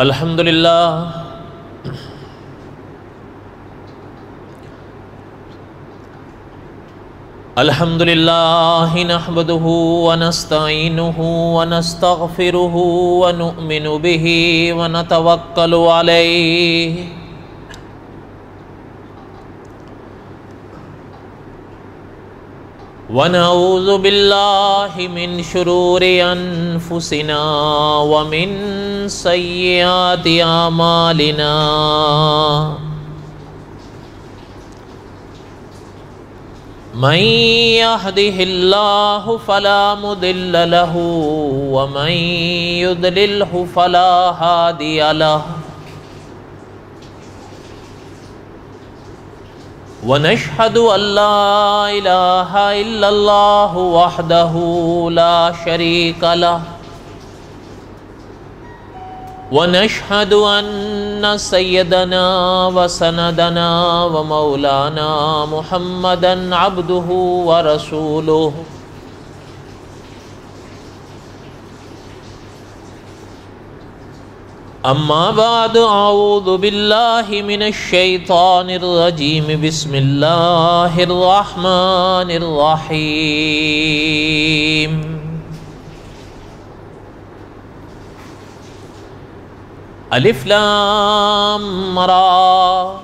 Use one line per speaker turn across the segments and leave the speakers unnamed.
الحمد للہ الحمد للہ نحمده ونستعینه ونستغفره ونؤمن به ونتوکل علیہ ونعوذ باللہ من شرور انفسنا ومن سیئات اعمالنا من يهده الله فلا مضل له ومن يضلله فلا هادي له ونشهد أن لا إله إلا الله وحده لا شريك له ونشهد أن سيدنا وسندنا ومولانا محمدا عبده ورسوله اما بعد اعوذ باللہ من الشیطان الرجیم بسم اللہ الرحمن الرحیم الف لام را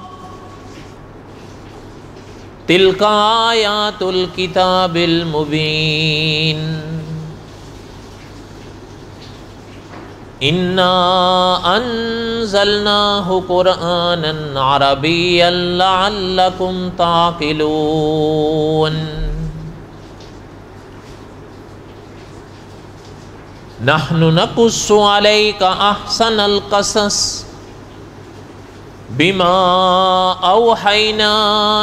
تلک آیات الکتاب المبین اِنَّا أَنزَلْنَاهُ قُرْآنًا عَرَبِيًّا لَعَلَّكُمْ تَعْقِلُونَ نَحْنُ نَقُصُّ عَلَيْكَ أَحْسَنَ الْقَصَصِ بِمَا أَوْحَيْنَا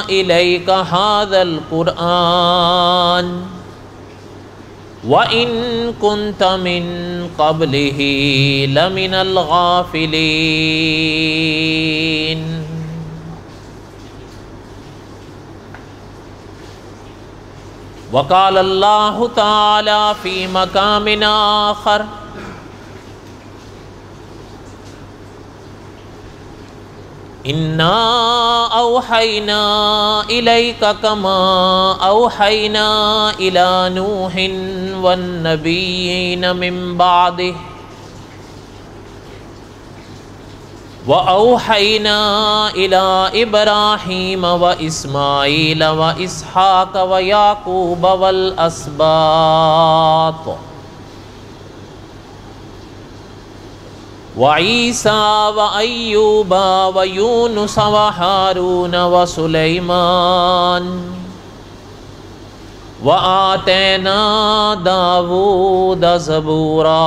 إِلَيْكَ هَذَا الْقُرْآنَ وَإِن كُنْتَ مِن قَبْلِهِ لَمِنَ الْغَافِلِينَ وقال اللہ تعالی فی مقام آخر اِنَّا أَوْحَيْنَا إِلَيْكَ كَمَا أَوْحَيْنَا إِلَى نُوحٍ وَالنَّبِيِّينَ مِن بَعْدِهِ وَأَوْحَيْنَا إِلَى إِبْرَاهِيمَ وَإِسْمَاعِيلَ وَإِسْحَاقَ وَيَعْقُوبَ وَالْأَسْبَاطِ وعیسیٰ وأیوب ویونس وہارون وسلیمان وآتینا داود زبورا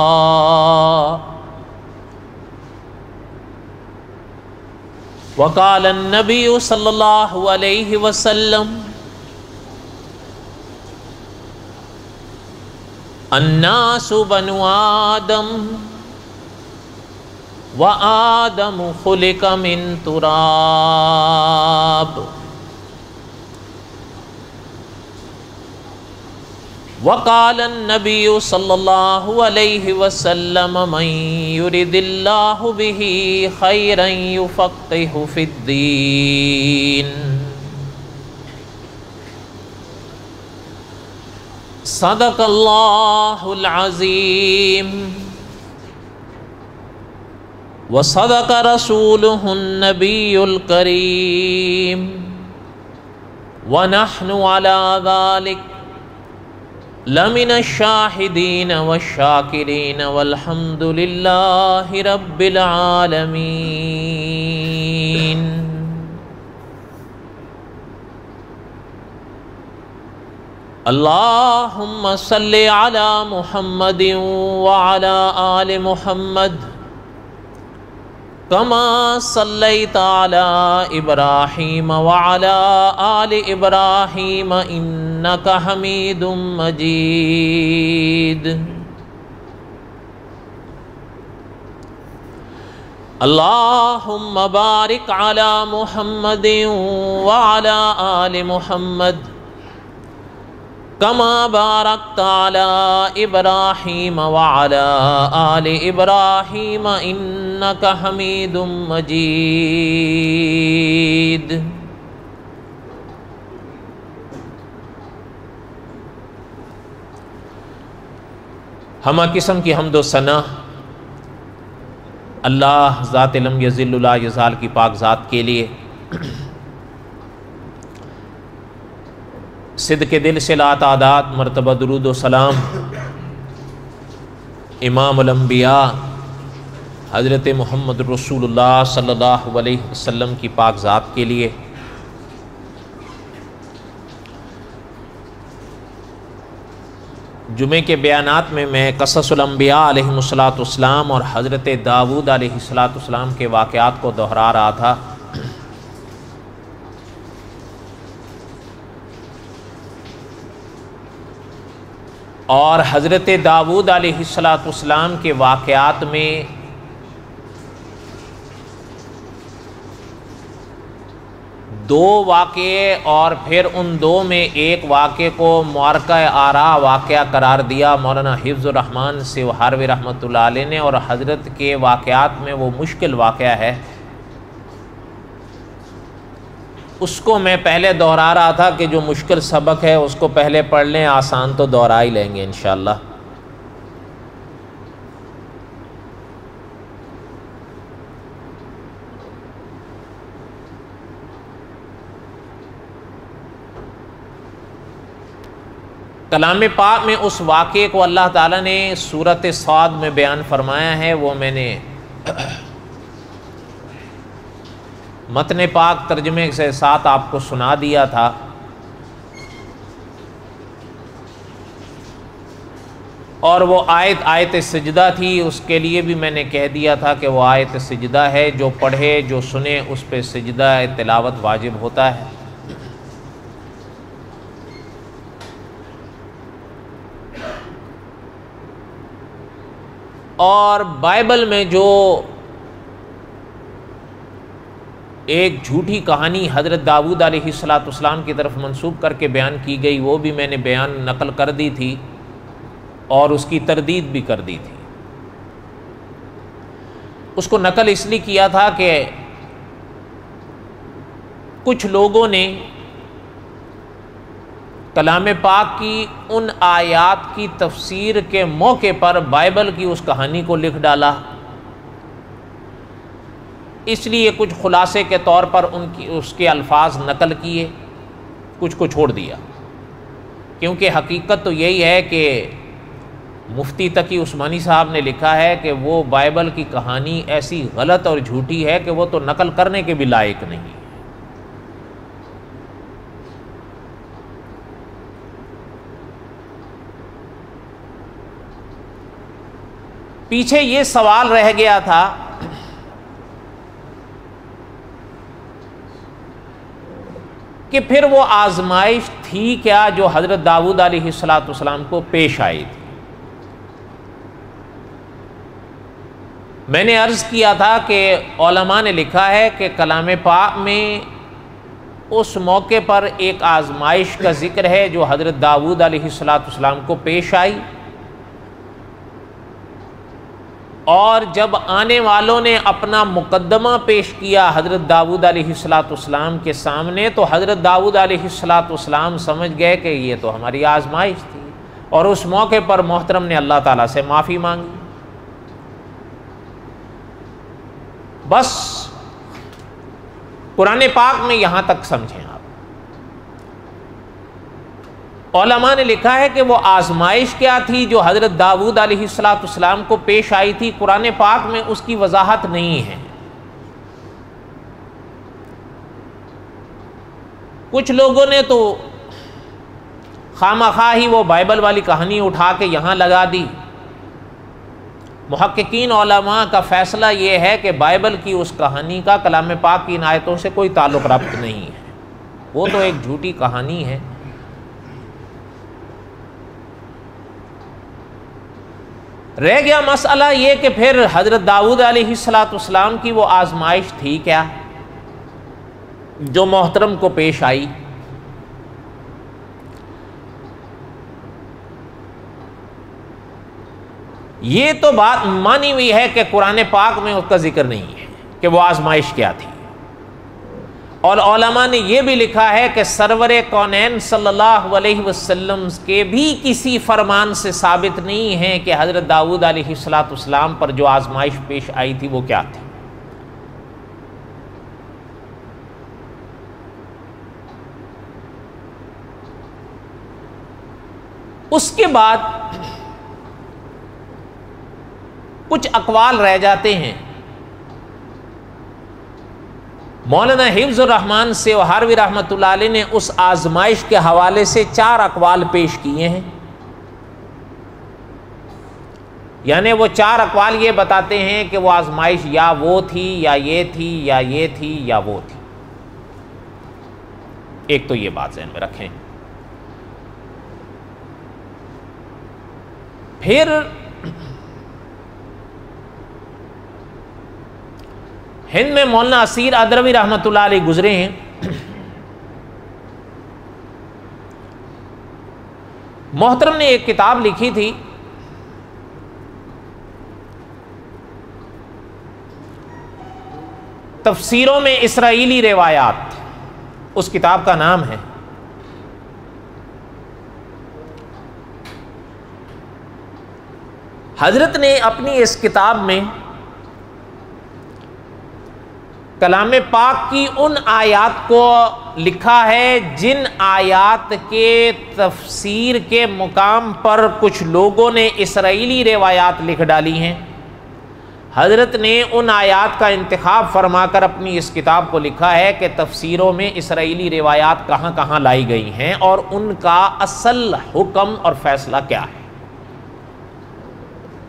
وقال النبی صلی اللہ علیہ وسلم الناس بنو آدم وآدم خلق من تراب وقال النبی صلی اللہ علیہ وسلم من يرد اللہ به خیرا یفقہ فی الدین صدق اللہ العظیم وصدق رسوله النبی الکریم ونحن على ذلك لمن الشاہدین والشاکرین والحمد للہ رب العالمین اللہم صلی علی محمد وعلی آل محمد کما صلیت علی ابراہیم وعلی آل ابراہیم انک حمید مجید اللہم بارک علی محمد وعلی آل محمد کما بارکت علی ابراہیم وعلی آل ابراہیم انک حمید مجید۔ ہمہ قسم کی حمد و ثنا اللہ ذات لم یذل لا یزال کی پاک ذات کے لیے، صدق دل سے لا تعداد مرتبہ درود و سلام امام الانبیاء حضرت محمد رسول اللہ صلی اللہ علیہ وسلم کی پاک ذات کے لیے۔ جمعے کے بیانات میں قصص الانبیاء علیہم السلام اور حضرت داؤد علیہ السلام کے واقعات کو دہرا رہا تھا۔ اور حضرت داؤد علیہ السلام کے واقعات میں دو واقعے اور پھر ان دو میں ایک واقعے کو معرکہ آراء واقعہ قرار دیا مولانا حفظ الرحمن سیوہاروی رحمۃ اللہ علیہ نے، اور حضرت کے واقعات میں وہ مشکل واقعہ ہے، اس کو میں پہلے دہرا رہا تھا کہ جو مشکل سبق ہے اس کو پہلے پڑھ لیں، آسان تو دہرا ہی لیں گے انشاءاللہ۔ کلام پاک میں اس واقعے کو اللہ تعالیٰ نے سورۃ صاد میں بیان فرمایا ہے، وہ میں نے متن پاک ترجمے سے ساتھ آپ کو سنا دیا تھا۔ اور وہ آیت سجدہ تھی، اس کے لیے بھی میں نے کہہ دیا تھا کہ وہ آیت سجدہ ہے، جو پڑھے جو سنے اس پہ سجدہ تلاوت واجب ہوتا ہے۔ اور بائبل میں جو ایک جھوٹی کہانی حضرت داؤد علیہ السلام کی طرف منسوب کر کے بیان کی گئی، وہ بھی میں نے بیان نقل کر دی تھی اور اس کی تردید بھی کر دی تھی۔ اس کو نقل اس لیے کیا تھا کہ کچھ لوگوں نے کلام پاک کی ان آیات کی تفسیر کے موقع پر بائبل کی اس کہانی کو لکھ ڈالا، اس لیے کچھ خلاصے کے طور پر اس کے الفاظ نقل کیے، کچھ کو چھوڑ دیا، کیونکہ حقیقت تو یہی ہے کہ مفتی تقی عثمانی صاحب نے لکھا ہے کہ وہ بائبل کی کہانی ایسی غلط اور جھوٹی ہے کہ وہ تو نقل کرنے کے بھی لائق نہیں۔ پیچھے یہ سوال رہ گیا تھا کہ پھر وہ آزمائش تھی کیا جو حضرت داؤد علیہ السلام کو پیش آئی تھی۔ میں نے عرض کیا تھا کہ علماء نے لکھا ہے کہ کلام پاک میں اس موقع پر ایک آزمائش کا ذکر ہے جو حضرت داؤد علیہ السلام کو پیش آئی، اور جب آنے والوں نے اپنا مقدمہ پیش کیا حضرت داؤد علیہ السلام کے سامنے، تو حضرت داؤد علیہ السلام سمجھ گئے کہ یہ تو ہماری آزمائش تھی، اور اس موقع پر محترم نے اللہ تعالیٰ سے معافی مانگی۔ بس قرآن پاک میں یہاں تک سمجھیں آپ۔ علماء نے لکھا ہے کہ وہ آزمائش کیا تھی جو حضرت داؤد علیہ السلام کو پیش آئی تھی، قرآن پاک میں اس کی وضاحت نہیں ہے۔ کچھ لوگوں نے تو خواہ ہی وہ بائبل والی کہانی اٹھا کے یہاں لگا دی۔ محققین علماء کا فیصلہ یہ ہے کہ بائبل کی اس کہانی کا کلام پاک کی ان آیتوں سے کوئی تعلق ربط نہیں ہے، وہ تو ایک جھوٹی کہانی ہے۔ رہ گیا مسئلہ یہ کہ پھر حضرت داؤد علیہ السلام کی وہ آزمائش تھی کیا جو محترم کو پیش آئی۔ یہ تو بات مانی ہوئی ہے کہ قرآن پاک میں اس کا ذکر نہیں ہے کہ وہ آزمائش کیا تھی، اور علماء نے یہ بھی لکھا ہے کہ سرور کونین صلی اللہ علیہ وسلم کے بھی کسی فرمان سے ثابت نہیں ہے کہ حضرت داؤد علیہ السلام پر جو آزمائش پیش آئی تھی وہ کیا تھی۔ اس کے بعد کچھ اقوال رہ جاتے ہیں۔ مولانا حفظ الرحمان سیوہاروی رحمۃ اللہ علیہ نے اس آزمائش کے حوالے سے 4 اقوال پیش کیے ہیں، یعنی وہ 4 اقوال یہ بتاتے ہیں کہ وہ آزمائش یا وہ تھی یا یہ تھی یا یہ تھی یا وہ تھی۔ ایک تو یہ بات ذہن میں رکھیں۔ پھر ہند میں مولانا اسیر ادروی رحمۃ اللہ علیہ گزرے ہیں، محترم نے ایک کتاب لکھی تھی تفسیروں میں اسرائیلی روایات، اس کتاب کا نام ہے۔ حضرت نے اپنی اس کتاب میں کلام پاک کی ان آیات کو لکھا ہے جن آیات کے تفسیر کے مقام پر کچھ لوگوں نے اسرائیلی روایات لکھ ڈالی ہیں۔ حضرت نے ان آیات کا انتخاب فرما کر اپنی اس کتاب کو لکھا ہے کہ تفسیروں میں اسرائیلی روایات کہاں کہاں لائی گئی ہیں اور ان کا اصل حکم اور فیصلہ کیا ہے۔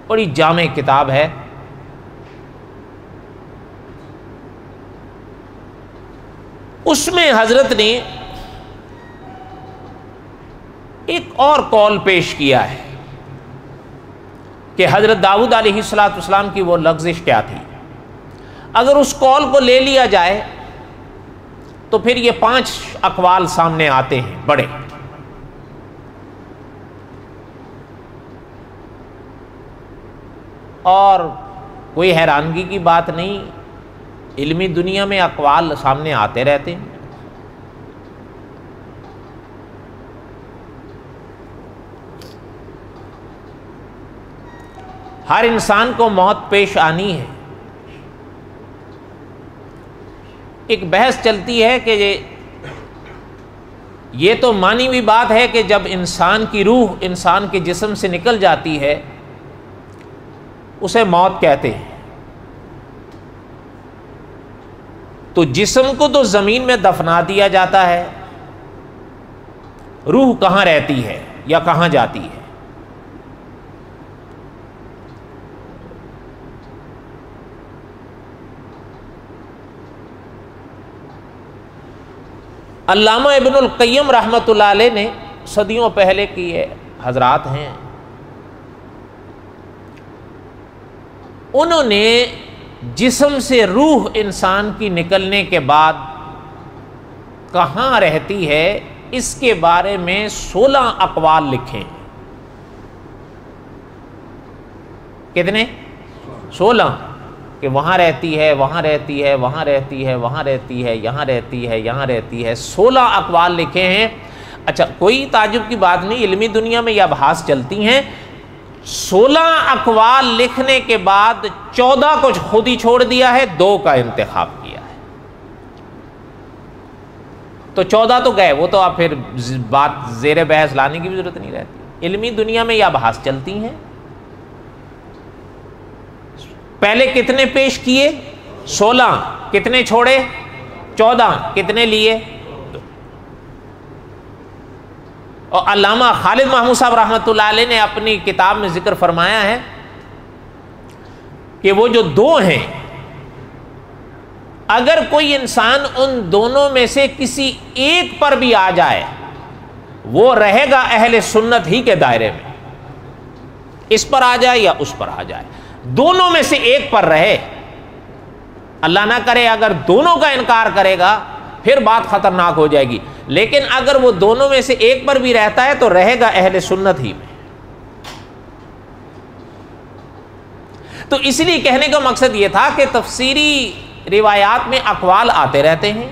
بڑی جامع کتاب ہے۔ اس میں حضرت نے ایک اور قول پیش کیا ہے کہ حضرت داؤد علیہ السلام کی وہ لغزش کیا تھی۔ اگر اس قول کو لے لیا جائے تو پھر یہ 5 اقوال سامنے آتے ہیں بڑے۔ اور کوئی حیرانگی کی بات نہیں، علمی دنیا میں اقوال سامنے آتے رہتے ہیں۔ ہر انسان کو موت پیش آنی ہے۔ ایک بحث چلتی ہے کہ یہ تو مانی ہوئی بات ہے کہ جب انسان کی روح انسان کے جسم سے نکل جاتی ہے اسے موت کہتے ہیں، تو جسم کو تو زمین میں دفنا دیا جاتا ہے، روح کہاں رہتی ہے یا کہاں جاتی ہے؟ علامہ ابن القیم رحمۃ اللہ علیہ نے صدیوں پہلے کی حضرات ہیں، انہوں نے جسم سے روح انسان کی نکلنے کے بعد کہاں رہتی ہے اس کے بارے میں 16 اقوال لکھے۔ کتنے؟ 16، کہ وہاں رہتی ہے، وہاں رہتی ہے، وہاں رہتی ہے، وہاں رہتی ہے، یہاں رہتی ہے، یہاں رہتی ہے، 16 اقوال لکھے ہیں۔ اچھا، کوئی تعجب کی بات نہیں، علمی دنیا میں یہ ابحاث چلتی ہیں۔ 16 اقوال لکھنے کے بعد 14 کو خود ہی چھوڑ دیا ہے، 2 کا انتخاب کیا ہے، تو 14 تو گئے، وہ تو آپ پھر بات زیر بحث لانے کی بھی ضرورت نہیں رہتی۔ علمی دنیا میں یہ ابحاث چلتی ہیں۔ پہلے کتنے پیش کیے؟ 16، کتنے چھوڑے؟ 14، کتنے لیے؟ اور علامہ خالد محمود صاحب رحمۃ اللہ علیہ نے اپنی کتاب میں ذکر فرمایا ہے کہ وہ جو 2 ہیں، اگر کوئی انسان ان دونوں میں سے کسی ایک پر بھی آ جائے وہ رہے گا اہل سنت ہی کے دائرے میں، اس پر آ جائے یا اس پر آ جائے، دونوں میں سے ایک پر رہے۔ اللہ نہ کرے اگر دونوں کا انکار کرے گا پھر بات خطرناک ہو جائے گی، لیکن اگر وہ دونوں میں سے ایک پر بھی رہتا ہے تو رہے گا اہل سنت ہی میں۔ تو اس لیے کہنے کا مقصد یہ تھا کہ تفسیری روایات میں اقوال آتے رہتے ہیں.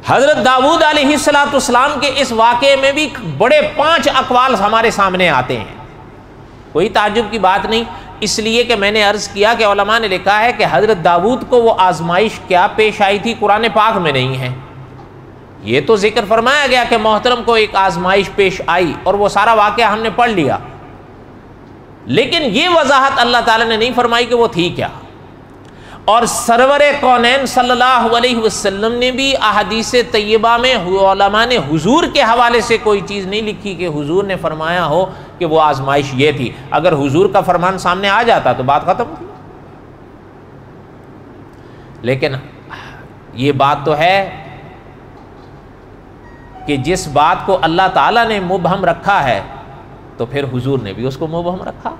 حضرت داؤد علیہ السلام کے اس واقعے میں بھی بڑے 5 اقوال ہمارے سامنے آتے ہیں. کوئی تعجب کی بات نہیں، اس لیے کہ میں نے عرض کیا کہ علماء نے لکھا ہے کہ حضرت داؤد کو وہ آزمائش کیا پیش آئی تھی قرآن پاک میں نہیں ہے. یہ تو ذکر فرمایا گیا کہ محترم کو ایک آزمائش پیش آئی اور وہ سارا واقعہ ہم نے پڑھ لیا، لیکن یہ وضاحت اللہ تعالیٰ نے نہیں فرمائی کہ وہ تھی کیا. اور سرور کونین صلی اللہ علیہ وسلم نے بھی احادیث طیبہ میں علماء نے حضور کے حوالے سے کوئی چیز نہیں لکھی کہ حضور نے فرمایا ہو کہ وہ آزمائش یہ تھی. اگر حضور کا فرمان سامنے آ جاتا تو بات ختم تھی. لیکن یہ بات تو ہے کہ جس بات کو اللہ تعالیٰ نے مبہم رکھا ہے تو پھر حضور نے بھی اس کو مبہم رکھا.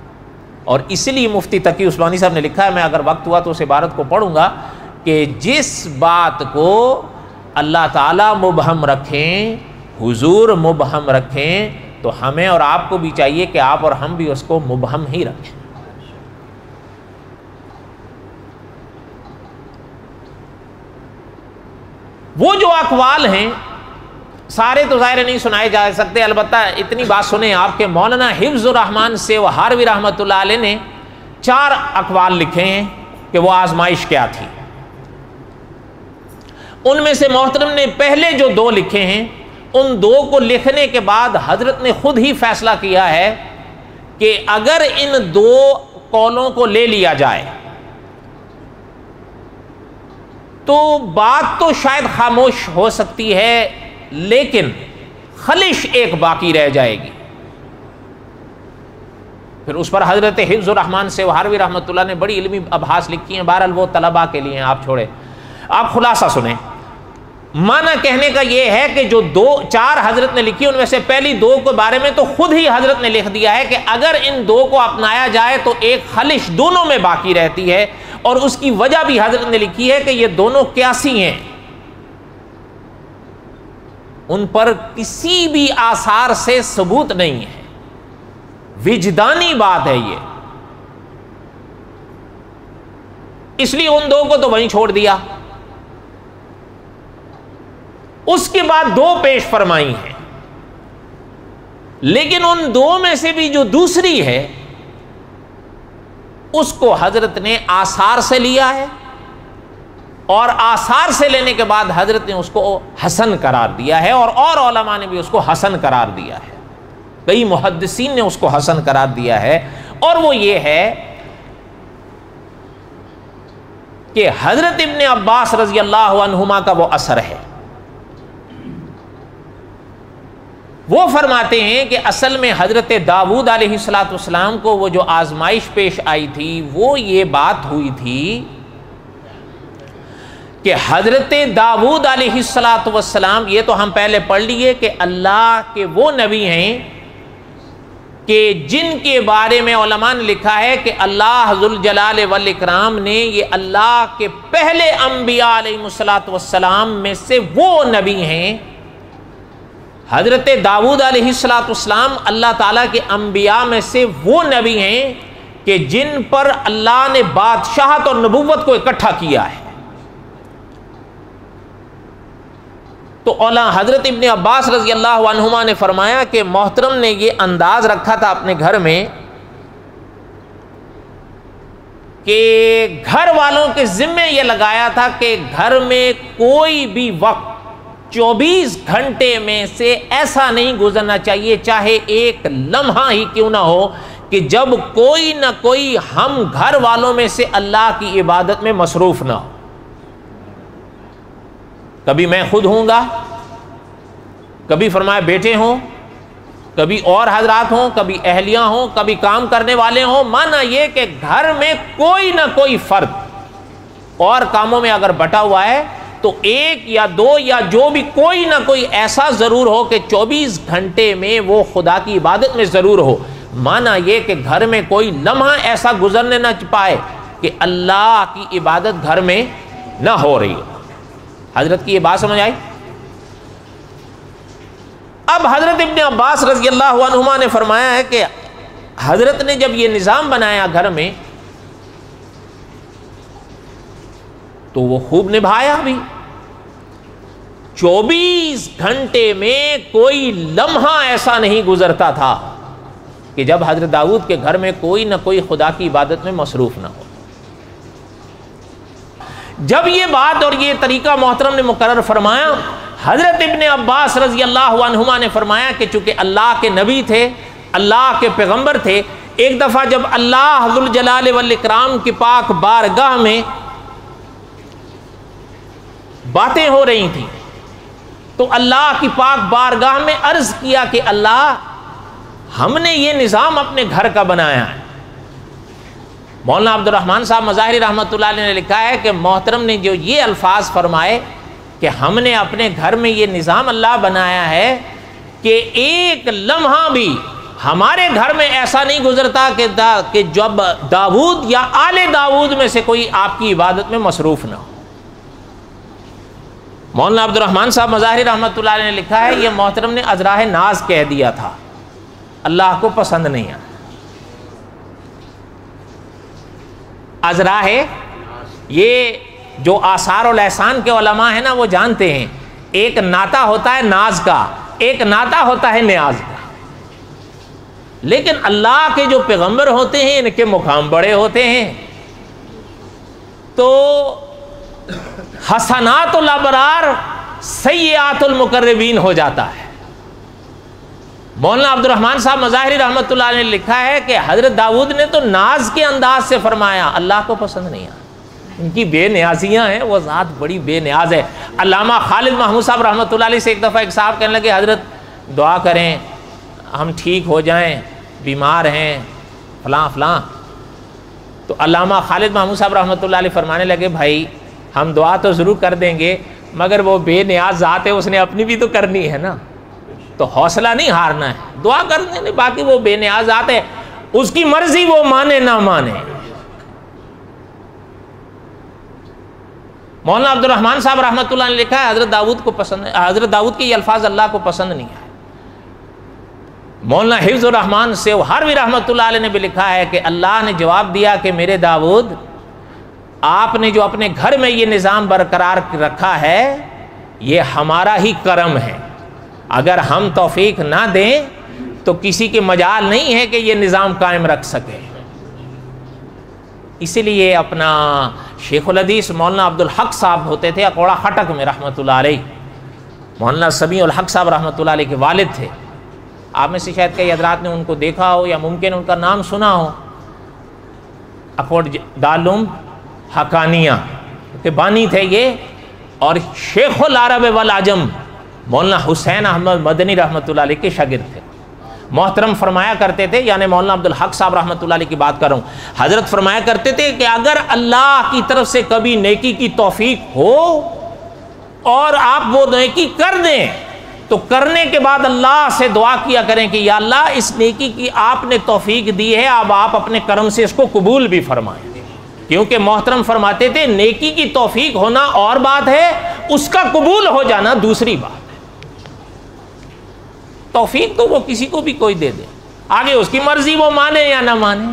اور اس لیے مفتی تقی عثمانی صاحب نے لکھا ہے، میں اگر وقت ہوا تو اس عبارت کو پڑھوں گا، کہ جس بات کو اللہ تعالیٰ مبہم رکھیں، حضور مبہم رکھیں، تو ہمیں اور آپ کو بھی چاہیے کہ آپ اور ہم بھی اس کو مبہم ہی رکھیں. وہ جو اقوال ہیں سارے تو ظاہر نہیں سنائے جا سکتے، البتہ اتنی بات سنیں آپ کے مولانا حفظ الرحمان سے وہاروی رحمۃ اللہ علیہ نے 4 اقوال لکھے ہیں کہ وہ آزمائش کیا تھی. ان میں سے محترم نے پہلے جو 2 لکھے ہیں، ان 2 کو لکھنے کے بعد حضرت نے خود ہی فیصلہ کیا ہے کہ اگر ان 2 قولوں کو لے لیا جائے تو بات تو شاید خاموش ہو سکتی ہے، لیکن خلش ایک باقی رہ جائے گی. پھر اس پر حضرت حفظ الرحمان سے وہاروی رحمۃ اللہ نے بڑی علمی ابحاث لکھی ہیں. بہرحال وہ طلباء کے لیے ہیں، آپ چھوڑے. آپ خلاصہ سنیں. معنی کہنے کا یہ ہے کہ جو 4 حضرت نے لکھی ان میں سے پہلی 2 کے بارے میں تو خود ہی حضرت نے لکھ دیا ہے کہ اگر ان 2 کو اپنایا جائے تو ایک خلش دونوں میں باقی رہتی ہے. اور اس کی وجہ بھی حضرت نے لکھی ہے کہ یہ دونوں قیاسی ہیں، ان پر کسی بھی آثار سے ثبوت نہیں ہے، وجدانی بات ہے یہ. اس لیے ان 2 کو تو وہیں چھوڑ دیا. اس کے بعد 2 پیش فرمائی ہیں، لیکن ان 2 میں سے بھی جو دوسری ہے اس کو حضرت نے آثار سے لیا ہے، اور آثار سے لینے کے بعد حضرت نے اس کو حسن قرار دیا ہے، اور علماء نے بھی اس کو حسن قرار دیا ہے. کئی محدثین نے اس کو حسن قرار دیا ہے. اور وہ یہ ہے کہ حضرت ابن عباس رضی اللہ عنہما کا وہ اثر ہے. وہ فرماتے ہیں کہ اصل میں حضرت داؤد علیہ السلام کو وہ جو آزمائش پیش آئی تھی وہ یہ بات ہوئی تھی کہ حضرت داؤد علیہ السلام، یہ تو ہم پہلے پڑھ لیے کہ اللہ کے وہ نبی ہیں کہ جن کے بارے میں علماء نے لکھا ہے کہ اللہ ذوالجلال والاکرام نے یہ اللہ کے پہلے انبیاء علیہ السلام میں سے وہ نبی ہیں. حضرت داؤد علیہ السلام اللہ تعالیٰ کے انبیاء میں سے وہ نبی ہیں کہ جن پر اللہ نے بادشاہت اور نبوت کو اکٹھا کیا ہے. تو حضرت ابن عباس رضی اللہ عنہما نے فرمایا کہ محترم نے یہ انداز رکھا تھا اپنے گھر میں کہ گھر والوں کے ذمے یہ لگایا تھا کہ گھر میں کوئی بھی وقت 24 گھنٹے میں سے ایسا نہیں گزرنا چاہیے، چاہے ایک لمحہ ہی کیوں نہ ہو، کہ جب کوئی نہ کوئی ہم گھر والوں میں سے اللہ کی عبادت میں مصروف نہ ہو. کبھی میں خود ہوں گا، کبھی فرمایا بیٹے ہوں، کبھی اور حضرات ہوں، کبھی اہلیاں ہوں، کبھی کام کرنے والے ہوں. مانا یہ کہ گھر میں کوئی نہ کوئی فرد اور کاموں میں اگر بٹا ہوا ہے تو 1 یا 2 یا جو بھی کوئی نہ کوئی ایسا ضرور ہو کہ 24 گھنٹے میں وہ خدا کی عبادت میں ضرور ہو. مانا یہ کہ گھر میں کوئی لمحہ ایسا گزرنے نہ پائے کہ اللہ کی عبادت گھر میں نہ ہو رہی ہو. حضرت کی یہ بات سمجھ آئی؟ اب حضرت ابن عباس رضی اللہ عنہما نے فرمایا ہے کہ حضرت نے جب یہ نظام بنایا گھر میں تو وہ خوب نبھایا بھی. 24 گھنٹے میں کوئی لمحہ ایسا نہیں گزرتا تھا کہ جب حضرت داؤد کے گھر میں کوئی نہ کوئی خدا کی عبادت میں مصروف نہ ہو. جب یہ بات اور یہ طریقہ محترم نے مقرر فرمایا، حضرت ابن عباس رضی اللہ عنہما نے فرمایا کہ چونکہ اللہ کے نبی تھے، اللہ کے پیغمبر تھے، ایک دفعہ جب اللہ ذو الجلال والاکرام کی پاک بارگاہ میں باتیں ہو رہی تھیں تو اللہ کی پاک بارگاہ میں عرض کیا کہ اللہ، ہم نے یہ نظام اپنے گھر کا بنایا ہے. مولانا عبد الرحمن صاحب مظاہری رحمۃ اللہ علیہ نے لکھا ہے کہ محترم نے جو یہ الفاظ فرمائے کہ ہم نے اپنے گھر میں یہ نظام اللہ بنایا ہے کہ ایک لمحہ بھی ہمارے گھر میں ایسا نہیں گزرتا کہ جب داؤد یا آل داؤد میں سے کوئی آپ کی عبادت میں مصروف نہ ہو. مولانا عبد الرحمن صاحب مظاہری رحمۃ اللہ علیہ نے لکھا ہے یہ محترم نے ازراہ ناز کہہ دیا تھا، اللہ کو پسند نہیں آیا. ازراہ، یہ جو آثار الاحسان کے علماء ہیں نا وہ جانتے ہیں، ایک ناطہ ہوتا ہے ناز کا، ایک ناطہ ہوتا ہے نیاز کا. لیکن اللہ کے جو پیغمبر ہوتے ہیں ان کے مقام بڑے ہوتے ہیں، تو حسنات الابرار سیئات المقربین ہو جاتا ہے. مولانا عبد الرحمن صاحب مظاہری رحمۃ اللہ علیہ نے لکھا ہے کہ حضرت داؤد نے تو ناز کے انداز سے فرمایا، اللہ کو پسند نہیں آیا. ان کی بے نیازیاں ہیں، وہ ذات بڑی بے نیاز ہے. علامہ خالد محمود صاحب رحمۃ اللہ علیہ سے ایک دفعہ ایک صاحب کہنے لگے حضرت دعا کریں ہم ٹھیک ہو جائیں، بیمار ہیں فلاں فلاں. تو علامہ خالد محمود صاحب رحمۃ اللہ علیہ فرمانے لگے بھائی ہم دعا تو ضرور کر دیں گے مگر وہ بے نیاز ذات ہے، اس نے اپنی بھی تو کرنی ہے نا، تو حوصلہ نہیں ہارنا ہے، دعا کر دیں. باقی وہ بے نیاز ذات ہے، اس کی مرضی وہ مانے نہ مانے. مولانا عبد الرحمن صاحب رحمۃ اللہ نے لکھا ہے حضرت داؤد کو پسند، حضرت داؤد کے یہ الفاظ اللہ کو پسند نہیں آئے. مولانا حفظ الرحمان سے ہروی رحمۃ اللہ علیہ نے بھی لکھا ہے کہ اللہ نے جواب دیا کہ میرے داؤد، آپ نے جو اپنے گھر میں یہ نظام برقرار رکھا ہے یہ ہمارا ہی کرم ہے، اگر ہم توفیق نہ دیں تو کسی کے مجال نہیں ہے کہ یہ نظام قائم رکھ سکے. اسی لیے اپنا شیخ الحدیث مولانا عبد الحق صاحب ہوتے تھے اکوڑا خٹک میں رحمۃ اللہ علیہ، مولانا سمیع الحق صاحب رحمۃ اللہ علیہ کے والد تھے. آپ میں سے شاید کئی حضرات نے ان کو دیکھا ہو یا ممکن ان کا نام سنا ہو. اکوڑ دارالعلوم حقانیہ کے بانی تھے یہ، اور شیخ العرب والعجم مولانا حسین احمد مدنی رحمۃ اللہ علیہ کے شاگرد تھے. محترم فرمایا کرتے تھے، یعنی مولانا عبد الحق صاحب رحمۃ اللہ علیہ کی بات کر رہا ہوں، حضرت فرمایا کرتے تھے کہ اگر اللہ کی طرف سے کبھی نیکی کی توفیق ہو اور آپ وہ نیکی کر دیں تو کرنے کے بعد اللہ سے دعا کیا کریں کہ یا اللہ اس نیکی کی آپ نے توفیق دی ہے، اب آپ اپنے کرم سے اس کو قبول بھی فرمائیں. کیونکہ محترم فرماتے تھے نیکی کی توفیق ہونا اور بات ہے، اس کا قبول ہو جانا دوسری بات ہے. توفیق تو وہ کسی کو بھی کوئی دے دے، آگے اس کی مرضی وہ مانے یا نہ مانے.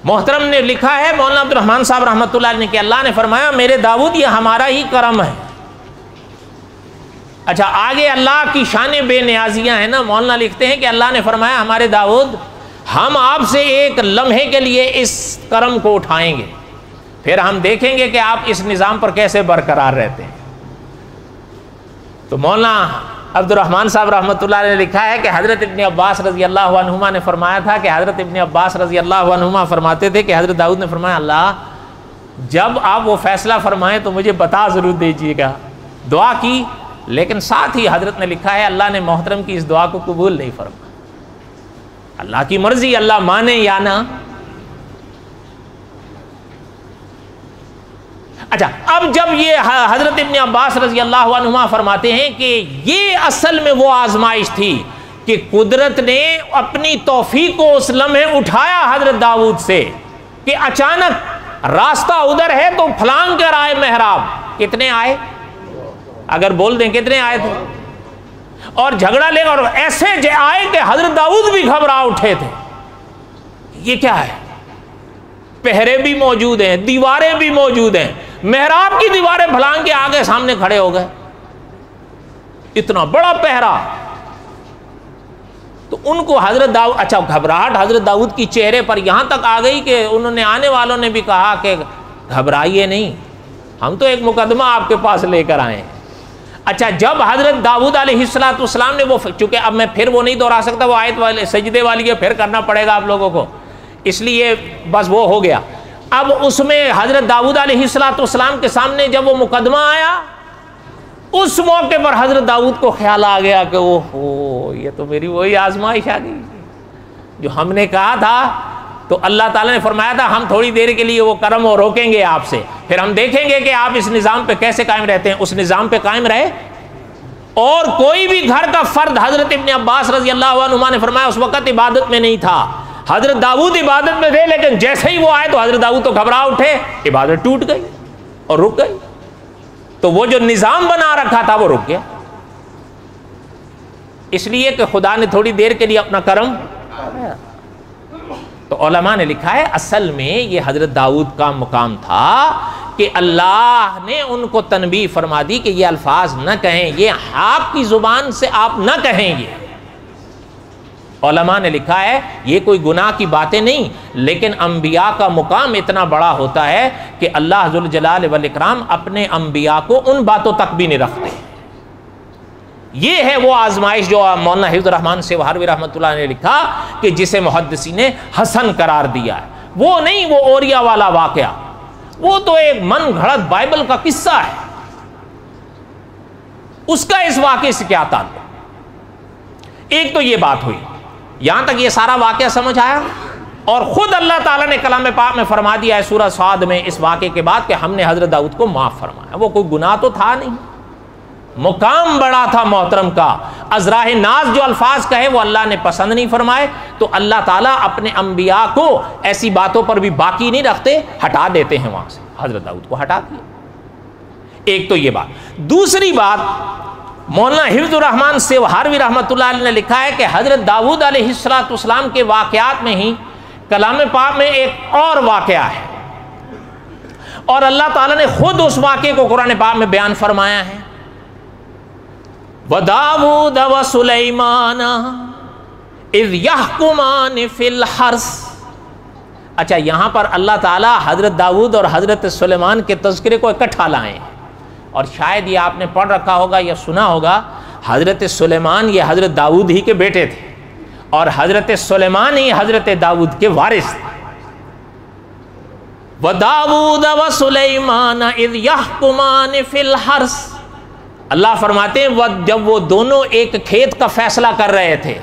محترم نے لکھا ہے مولانا عبد الرحمن صاحب رحمۃ اللہ علیہ نے کہ اللہ نے فرمایا میرے داؤد یہ ہمارا ہی کرم ہے. اچھا آگے اللہ کی شان بے نیازیاں ہیں نا. مولانا لکھتے ہیں کہ اللہ نے فرمایا ہمارے داؤد ہم آپ سے ایک لمحے کے لیے اس کرم کو اٹھائیں گے، پھر ہم دیکھیں گے کہ آپ اس نظام پر کیسے برقرار رہتے ہیں. تو مولانا عبد الرحمن صاحب رحمۃ اللہ علیہ نے لکھا ہے کہ حضرت ابن عباس رضی اللہ عنہما نے فرمایا تھا کہ حضرت ابن عباس رضی اللہ عنہما فرماتے تھے کہ حضرت داؤد نے فرمایا اللہ جب آپ وہ فیصلہ فرمائیں تو مجھے بتا ضرور دیجیے گا. دعا کی، لیکن ساتھ ہی حضرت نے لکھا ہے اللہ نے محترم کی اس دعا کو قبول نہیں فرمایا. اللہ کی مرضی، اللہ مانے یا نہ. اچھا اب جب یہ حضرت ابن عباس رضی اللہ عنہما فرماتے ہیں کہ یہ اصل میں وہ آزمائش تھی کہ قدرت نے اپنی توفیق کو اس لمحے اٹھایا حضرت داؤد سے کہ اچانک راستہ ادھر ہے تو پھلانگ کر آئے محراب. کتنے آئے؟ اگر بول دیں کتنے آئے تھے؟ اور جھگڑا لے گا، اور ایسے آئے کہ حضرت داؤد بھی گھبرا اٹھے تھے، یہ کیا ہے؟ پہرے بھی موجود ہیں، دیواریں بھی موجود ہیں، محراب کی دیواریں بھلانگ کے آگے سامنے کھڑے ہو گئے، اتنا بڑا پہرا۔ تو ان کو حضرت داؤد، اچھا گھبراہٹ حضرت داؤد کی چہرے پر یہاں تک آ گئی کہ انہوں نے، آنے والوں نے بھی کہا کہ گھبرائیے نہیں، ہم تو ایک مقدمہ آپ کے پاس لے کر آئے ہیں۔ اچھا جب حضرت داؤد علیہ السلام نے وہ، چونکہ اب میں پھر وہ نہیں دہرا سکتا، وہ آیت والے سجدے والی ہے، پھر کرنا پڑے گا آپ لوگوں کو، اس لیے بس وہ ہو گیا۔ اب اس میں حضرت داؤد علیہ السلام کے سامنے جب وہ مقدمہ آیا، اس موقع پر حضرت داؤد کو خیال آ گیا کہ اوہ یہ تو میری وہی آزمائش آ گئی جو ہم نے کہا تھا۔ تو اللہ تعالیٰ نے فرمایا تھا ہم تھوڑی دیر کے لیے وہ کرم اور روکیں گے آپ سے، پھر ہم دیکھیں گے کہ آپ اس نظام پہ کیسے قائم رہتے ہیں۔ اس نظام پہ قائم رہے، اور کوئی بھی گھر کا فرد، حضرت ابن عباس رضی اللہ عنہما نے فرمایا اس وقت عبادت میں نہیں تھا، حضرت داؤد عبادت میں تھے، لیکن جیسے ہی وہ آئے تو حضرت داؤد تو گھبرا اٹھے، عبادت ٹوٹ گئی اور رک گئی، تو وہ جو نظام بنا رکھا تھا وہ رک گیا، اس لیے کہ خدا نے تھوڑی دیر کے لیے اپنا کرم۔ تو علماء نے لکھا ہے اصل میں یہ حضرت داؤد کا مقام تھا کہ اللہ نے ان کو تنبیہ فرما دی کہ یہ الفاظ نہ کہیں، یہ آپ کی زبان سے آپ نہ کہیں گے۔ علماء نے لکھا ہے یہ کوئی گناہ کی باتیں نہیں، لیکن انبیاء کا مقام اتنا بڑا ہوتا ہے کہ اللہ ذوالجلال والاکرام اپنے انبیاء کو ان باتوں تک بھی نہیں رکھتے۔ یہ ہے وہ آزمائش جو مولانا حفظ الرحمان سیوہروی رحمۃ اللہ نے لکھا کہ جسے محدثین نے حسن قرار دیا ہے، وہ نہیں وہ اوریا والا واقعہ، وہ تو ایک من گھڑت بائبل کا قصہ ہے، اس کا اس واقعے سے کیا تعلق؟ ایک تو یہ بات ہوئی، یہاں تک یہ سارا واقعہ سمجھ آیا، اور خود اللہ تعالیٰ نے کلام پاک میں فرما دیا ہے سورہ صاد میں اس واقعے کے بعد کہ ہم نے حضرت داؤد کو معاف فرمایا۔ وہ کوئی گناہ تو تھا نہیں، مقام بڑا تھا محترم کا، ازراہ ناز جو الفاظ کہے وہ اللہ نے پسند نہیں فرمائے، تو اللہ تعالیٰ اپنے انبیاء کو ایسی باتوں پر بھی باقی نہیں رکھتے، ہٹا دیتے ہیں وہاں سے، حضرت داؤد کو ہٹا دیا۔ ایک تو یہ بات۔ دوسری بات، مولانا حفظ الرحمان سیوہروی رحمۃ اللہ علیہ نے لکھا ہے کہ حضرت داؤد علیہ السلام کے واقعات میں ہی کلام پاک میں ایک اور واقعہ ہے، اور اللہ تعالیٰ نے خود اس واقعے کو قرآن پاک میں بیان فرمایا ہے۔ وَدَاوُودَ وَسُلَيْمَانَ اِذْ يَحْكُمَانِ فِي الْحَرْثِ۔ اچھا یہاں پر اللہ تعالیٰ حضرت داؤد اور حضرت سلیمان کے تذکرے کو اکٹھا لائے ہیں، اور شاید یہ آپ نے پڑھ رکھا ہوگا یا سنا ہوگا، حضرت سلیمان یہ حضرت داؤد ہی کے بیٹے تھے، اور حضرت سلیمان ہی حضرت داؤد کے وارث تھے۔ وَدَاوُودَ وَسُلَيْمَانَ اِذْ يَحْكُمَانِ فِي الْحَرْثِ۔ اللہ فرماتے ہیں جب وہ دونوں ایک کھیت کا فیصلہ کر رہے تھے،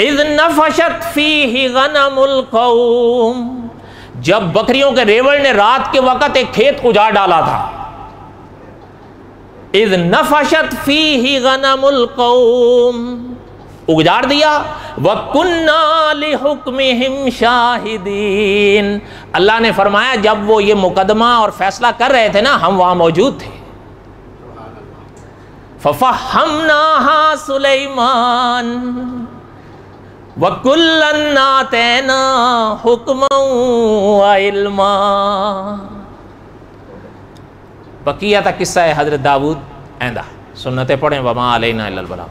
اذ نفشت فیہ غنم القوم، جب بکریوں کے ریوڑ نے رات کے وقت ایک کھیت اجاڑ ڈالا تھا، اذ نفشت فیہ غنم القوم، اجاڑ دیا، وَكُنَّا لِحُكْمِهِمْ شَاہِدِينَ، اللہ نے فرمایا جب وہ یہ مقدمہ اور فیصلہ کر رہے تھے نا، ہم وہاں موجود تھے۔ فَفَحَّمْنَاهَا سُلَيْمَانَ وَكُلًّا آتَيْنَا حُكْمًا وَعِلْمًا۔ بقیہ تھا قصہ ہے حضرت داؤد، آئندہ سنتیں پڑھیں، وَمَا عَلَيْنَا إِلَّا الْبَلَاغُ۔